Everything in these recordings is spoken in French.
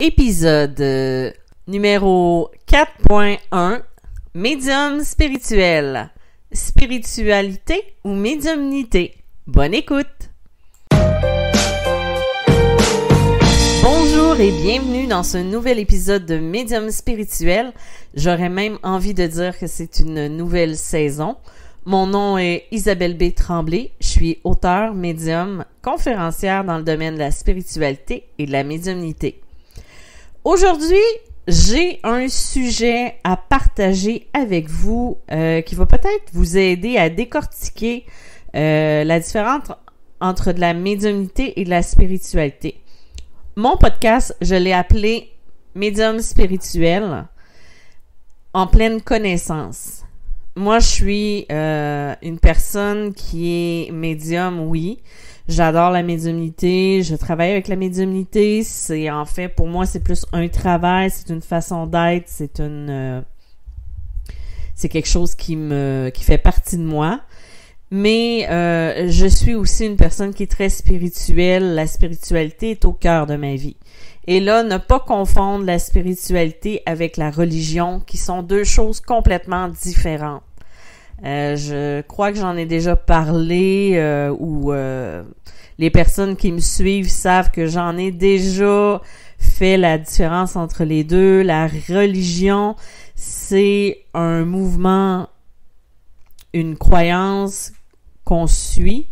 Épisode numéro 4.1 Médium spirituel. Spiritualité ou médiumnité? Bonne écoute! Bonjour et bienvenue dans ce nouvel épisode de Médium spirituel. J'aurais même envie de dire que c'est une nouvelle saison. Mon nom est Isabelle B. Tremblay. Je suis auteure, médium, conférencière dans le domaine de la spiritualité et de la médiumnité. Aujourd'hui, j'ai un sujet à partager avec vous qui va peut-être vous aider à décortiquer la différence entre de la médiumnité et de la spiritualité. Mon podcast, je l'ai appelé Médium spirituel en pleine connaissance. Moi, je suis une personne qui est médium, oui. J'adore la médiumnité, je travaille avec la médiumnité. C'est en fait, pour moi, c'est plus un travail, c'est une façon d'être, c'est quelque chose qui fait partie de moi. Mais je suis aussi une personne qui est très spirituelle. La spiritualité est au cœur de ma vie. Et là, ne pas confondre la spiritualité avec la religion, qui sont deux choses complètement différentes. Je crois que j'en ai déjà parlé les personnes qui me suivent savent que j'en ai déjà fait la différence entre les deux. La religion, c'est un mouvement, une croyance qu'on suit,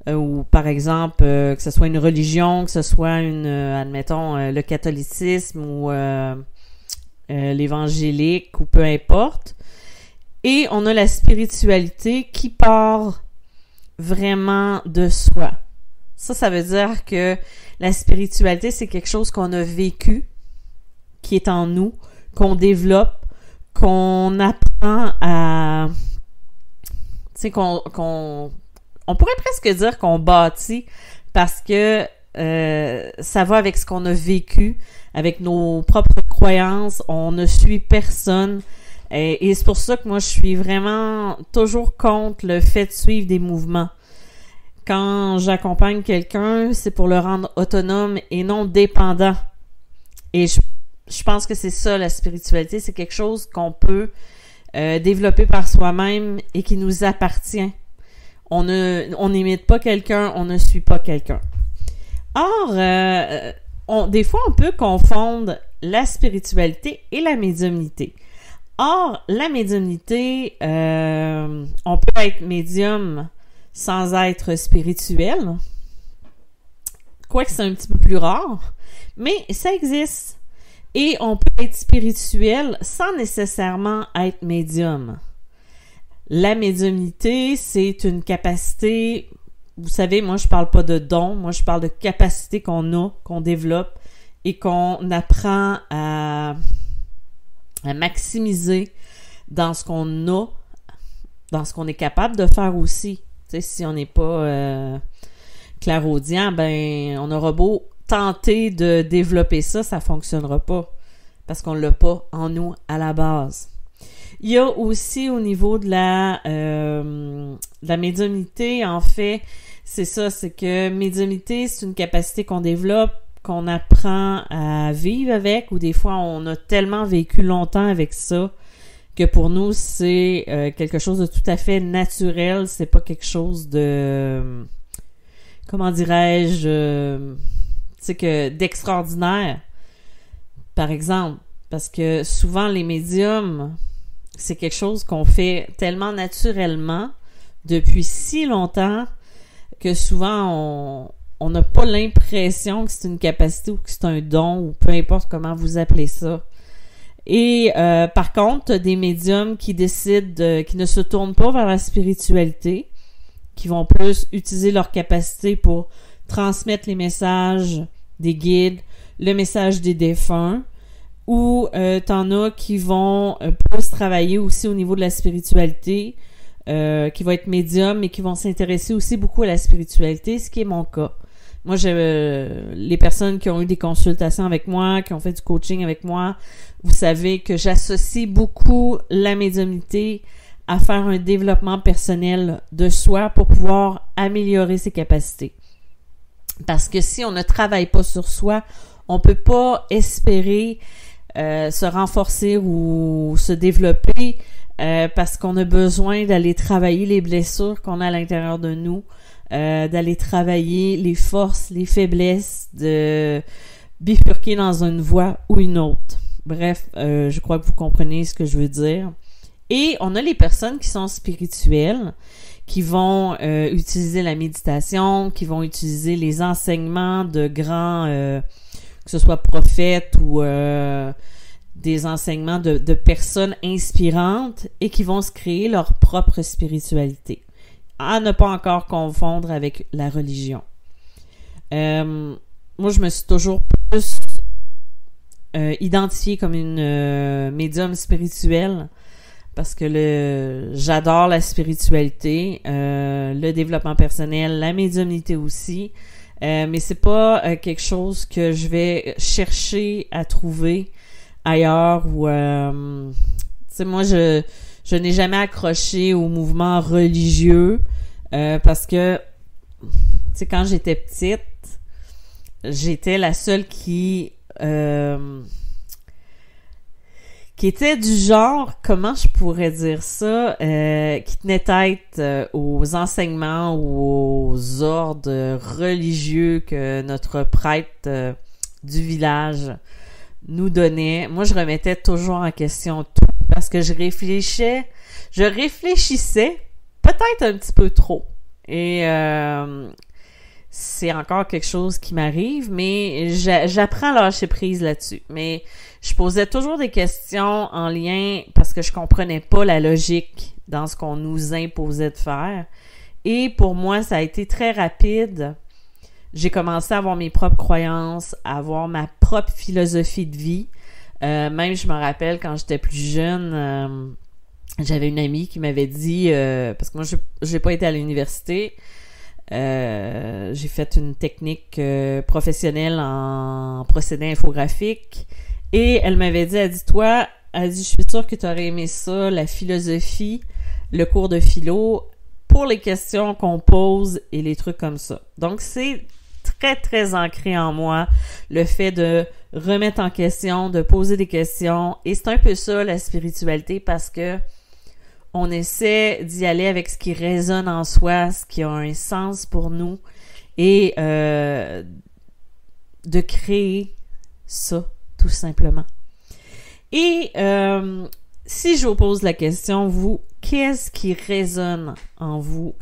ou par exemple, que ce soit une religion, que ce soit admettons, le catholicisme ou l'évangélique ou peu importe. Et on a la spiritualité qui part vraiment de soi. Ça veut dire que la spiritualité, c'est quelque chose qu'on a vécu, qui est en nous, qu'on développe, qu'on apprend à... Tu sais, on pourrait presque dire qu'on bâtit parce que ça va avec ce qu'on a vécu, avec nos propres croyances, on ne suit personne. Et c'est pour ça que moi, je suis vraiment toujours contre le fait de suivre des mouvements. Quand j'accompagne quelqu'un, c'est pour le rendre autonome et non dépendant. Et je pense que c'est ça, la spiritualité. C'est quelque chose qu'on peut développer par soi-même et qui nous appartient. On n'imite pas quelqu'un, on ne suit pas quelqu'un. Or, des fois, on peut confondre la spiritualité et la médiumnité. Or, la médiumnité, on peut être médium sans être spirituel, quoique c'est un petit peu plus rare, mais ça existe. Et on peut être spirituel sans nécessairement être médium. La médiumnité, c'est une capacité, vous savez, moi je parle pas de don, moi je parle de capacité qu'on a, qu'on développe et qu'on apprend à maximiser dans ce qu'on a, dans ce qu'on est capable de faire aussi. Tu sais, si on n'est pas clairaudient, ben on aura beau tenter de développer ça, ça fonctionnera pas parce qu'on l'a pas en nous à la base. Il y a aussi au niveau de la médiumnité, en fait, c'est ça, c'est que médiumnité, c'est une capacité qu'on développe, qu'on apprend à vivre avec, ou des fois on a tellement vécu longtemps avec ça que pour nous c'est quelque chose de tout à fait naturel, c'est pas quelque chose de comment dirais-je tu sais que d'extraordinaire par exemple, parce que souvent les médiums c'est quelque chose qu'on fait tellement naturellement depuis si longtemps que souvent on n'a pas l'impression que c'est une capacité ou que c'est un don ou peu importe comment vous appelez ça. Et par contre, des médiums qui décident, qui ne se tournent pas vers la spiritualité, qui vont plus utiliser leur capacité pour transmettre les messages des guides, le message des défunts, ou t'en as qui vont plus travailler aussi au niveau de la spiritualité, qui vont être médiums, mais qui vont s'intéresser aussi beaucoup à la spiritualité, ce qui est mon cas. Moi, les personnes qui ont eu des consultations avec moi, qui ont fait du coaching avec moi, vous savez que j'associe beaucoup la médiumnité à faire un développement personnel de soi pour pouvoir améliorer ses capacités. Parce que si on ne travaille pas sur soi, On peut pas espérer se renforcer ou se développer parce qu'on a besoin d'aller travailler les blessures qu'on a à l'intérieur de nous, d'aller travailler les forces, les faiblesses, de bifurquer dans une voie ou une autre. Bref, je crois que vous comprenez ce que je veux dire. Et on a les personnes qui sont spirituelles, qui vont utiliser la méditation, qui vont utiliser les enseignements de grands, que ce soit prophètes ou des enseignements de personnes inspirantes et qui vont se créer leur propre spiritualité. À ne pas encore confondre avec la religion. Moi, je me suis toujours plus identifiée comme une médium spirituelle parce que j'adore la spiritualité, le développement personnel, la médiumnité aussi, mais c'est pas quelque chose que je vais chercher à trouver ailleurs ou tu sais, moi je n'ai jamais accroché au mouvement religieux parce que tu sais, quand j'étais petite, j'étais la seule qui était du genre, comment je pourrais dire ça, qui tenait tête aux enseignements ou aux ordres religieux que notre prêtre du village nous donnait. Moi, je remettais toujours en question tout parce que je réfléchissais peut-être un petit peu trop. Et c'est encore quelque chose qui m'arrive, mais j'apprends à lâcher prise là-dessus. Mais je posais toujours des questions en lien parce que je comprenais pas la logique dans ce qu'on nous imposait de faire. Et pour moi, ça a été très rapide. J'ai commencé à avoir mes propres croyances, à avoir ma propre philosophie de vie. Même, je me rappelle, quand j'étais plus jeune, j'avais une amie qui m'avait dit, parce que moi, j'ai pas été à l'université, j'ai fait une technique professionnelle en procédé infographique. Et elle m'avait dit, elle dit, je suis sûre que tu aurais aimé ça, la philosophie, le cours de philo, pour les questions qu'on pose et les trucs comme ça. Donc, c'est très, très ancré en moi, le fait de remettre en question, de poser des questions. Et c'est un peu ça, la spiritualité, parce que on essaie d'y aller avec ce qui résonne en soi, ce qui a un sens pour nous, et de créer ça, tout simplement. Et si je vous pose la question, vous, qu'est-ce qui résonne en vous?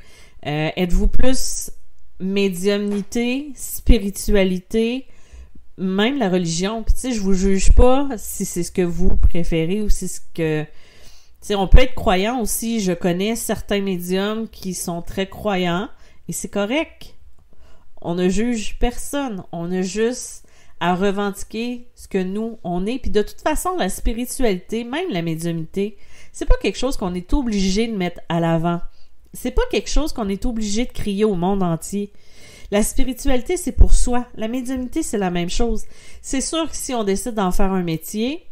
Êtes-vous plus médiumnité, spiritualité, même la religion? Puis tu sais, je vous juge pas si c'est ce que vous préférez ou si c'est ce que... Tu sais, on peut être croyant aussi. Je connais certains médiums qui sont très croyants et c'est correct. On ne juge personne. On a juste à revendiquer ce que nous, on est. Puis de toute façon, la spiritualité, même la médiumnité, c'est pas quelque chose qu'on est obligé de mettre à l'avant. C'est pas quelque chose qu'on est obligé de crier au monde entier. La spiritualité, c'est pour soi. La médiumnité, c'est la même chose. C'est sûr que si on décide d'en faire un métier,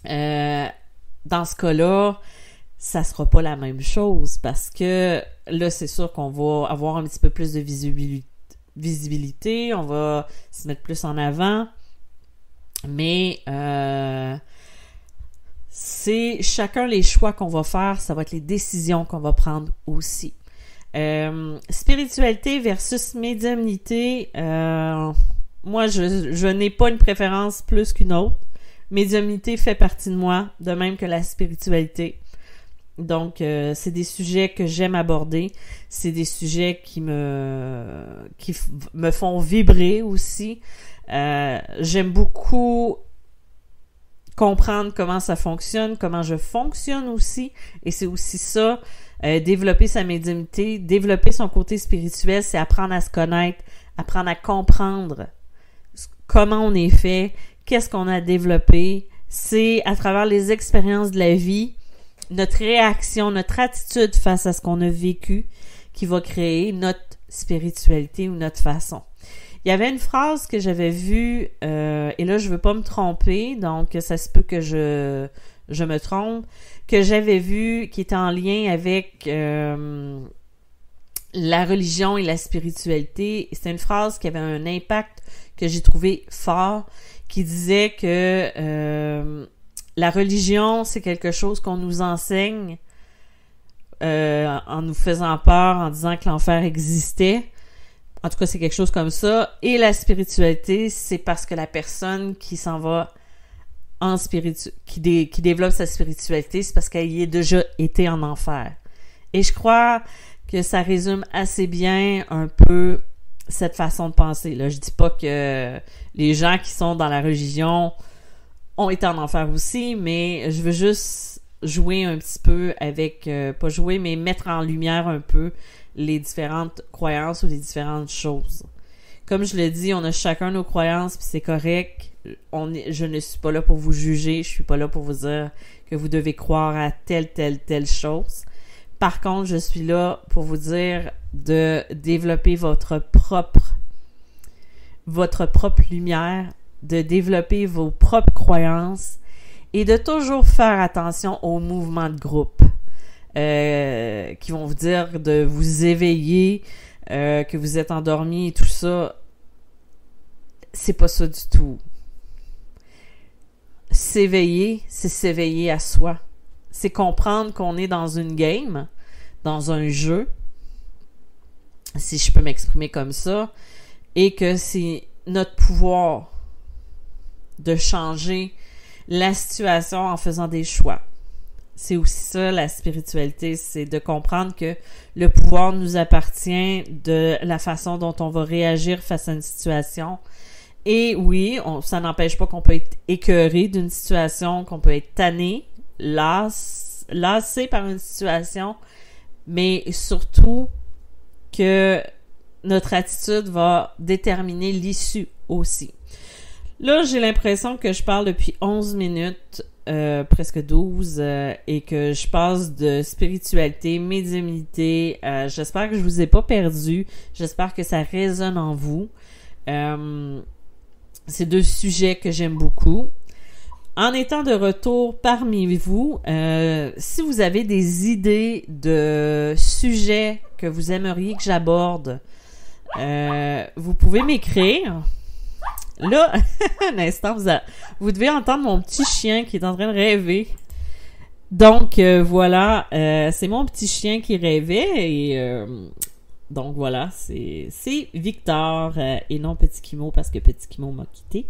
dans ce cas-là, ça sera pas la même chose parce que là, c'est sûr qu'on va avoir un petit peu plus de visibilité, on va se mettre plus en avant, mais c'est chacun les choix qu'on va faire, ça va être les décisions qu'on va prendre aussi. Spiritualité versus médiumnité, moi, je n'ai pas une préférence plus qu'une autre. Médiumnité fait partie de moi, de même que la spiritualité. Donc, c'est des sujets que j'aime aborder. C'est des sujets qui me font vibrer aussi. J'aime beaucoup comprendre comment ça fonctionne, comment je fonctionne aussi. Et c'est aussi ça, développer sa médiumnité, développer son côté spirituel, c'est apprendre à se connaître, apprendre à comprendre comment on est fait, qu'est-ce qu'on a développé. C'est à travers les expériences de la vie, notre réaction, notre attitude face à ce qu'on a vécu qui va créer notre spiritualité ou notre façon. Il y avait une phrase que j'avais vue, et là, je veux pas me tromper, donc ça se peut que je me trompe, que j'avais vue, qui était en lien avec la religion et la spiritualité, c'est une phrase qui avait un impact que j'ai trouvé fort, qui disait que la religion, c'est quelque chose qu'on nous enseigne en nous faisant peur, en disant que l'enfer existait. En tout cas, c'est quelque chose comme ça. Et la spiritualité, c'est parce que la personne qui s'en va en qui développe sa spiritualité, c'est parce qu'elle y est déjà été en enfer. Et je crois que ça résume assez bien un peu cette façon de penser. Là, je dis pas que les gens qui sont dans la religion ont été en enfer aussi, mais je veux juste jouer un petit peu avec, pas jouer, mais mettre en lumière un peu les différentes croyances ou les différentes choses. Comme je le dis, on a chacun nos croyances, puis c'est correct. Je ne suis pas là pour vous juger, je suis pas là pour vous dire que vous devez croire à telle chose. Par contre, je suis là pour vous dire de développer votre propre lumière, de développer vos propres croyances et de toujours faire attention aux mouvements de groupe qui vont vous dire de vous éveiller, que vous êtes endormi et tout ça. C'est pas ça du tout. S'éveiller, c'est s'éveiller à soi. C'est comprendre qu'on est dans une game, dans un jeu, si je peux m'exprimer comme ça, et que c'est notre pouvoir de changer la situation en faisant des choix. C'est aussi ça, la spiritualité, c'est de comprendre que le pouvoir nous appartient de la façon dont on va réagir face à une situation. Et oui, ça n'empêche pas qu'on peut être écœuré d'une situation, qu'on peut être tanné, lassé par une situation, mais surtout que notre attitude va déterminer l'issue aussi. Là, j'ai l'impression que je parle depuis 11 minutes, presque 12, et que je passe de spiritualité, médiumnité. J'espère que je vous ai pas perdu. J'espère que ça résonne en vous. C'est deux sujets que j'aime beaucoup. En étant de retour parmi vous, si vous avez des idées de sujets que vous aimeriez que j'aborde, vous pouvez m'écrire. Là, un instant, vous devez entendre mon petit chien qui est en train de rêver. Donc, voilà, c'est mon petit chien qui rêvait et donc voilà, c'est Victor et non Petit Kimo parce que Petit Kimo m'a quitté.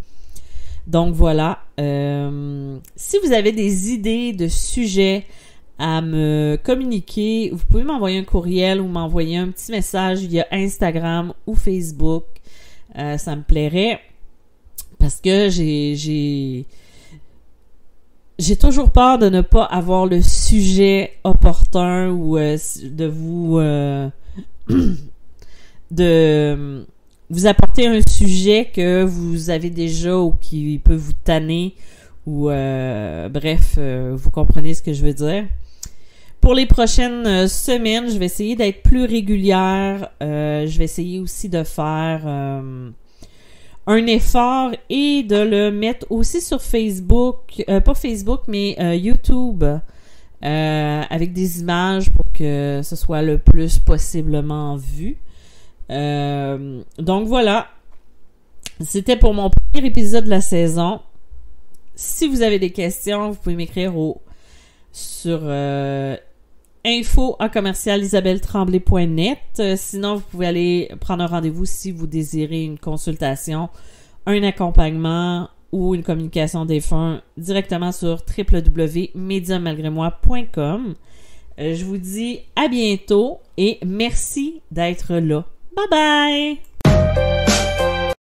Donc voilà, si vous avez des idées de sujets à me communiquer, vous pouvez m'envoyer un courriel ou m'envoyer un petit message via Instagram ou Facebook. Ça me plairait parce que j'ai toujours peur de ne pas avoir le sujet opportun ou de vous de vous apporter un sujet que vous avez déjà ou qui peut vous tanner ou bref, vous comprenez ce que je veux dire. Pour les prochaines semaines, je vais essayer d'être plus régulière. Je vais essayer aussi de faire un effort et de le mettre aussi sur Facebook, pas Facebook, mais YouTube, avec des images pour que ce soit le plus possiblement vu. Donc voilà, c'était pour mon premier épisode de la saison. Si vous avez des questions, vous pouvez m'écrire sur info@isabelletremblay.net. Sinon, vous pouvez aller prendre un rendez-vous si vous désirez une consultation, un accompagnement ou une communication défunt directement sur www.mediummalgrémoi.com. Je vous dis à bientôt et merci d'être là. Bye bye!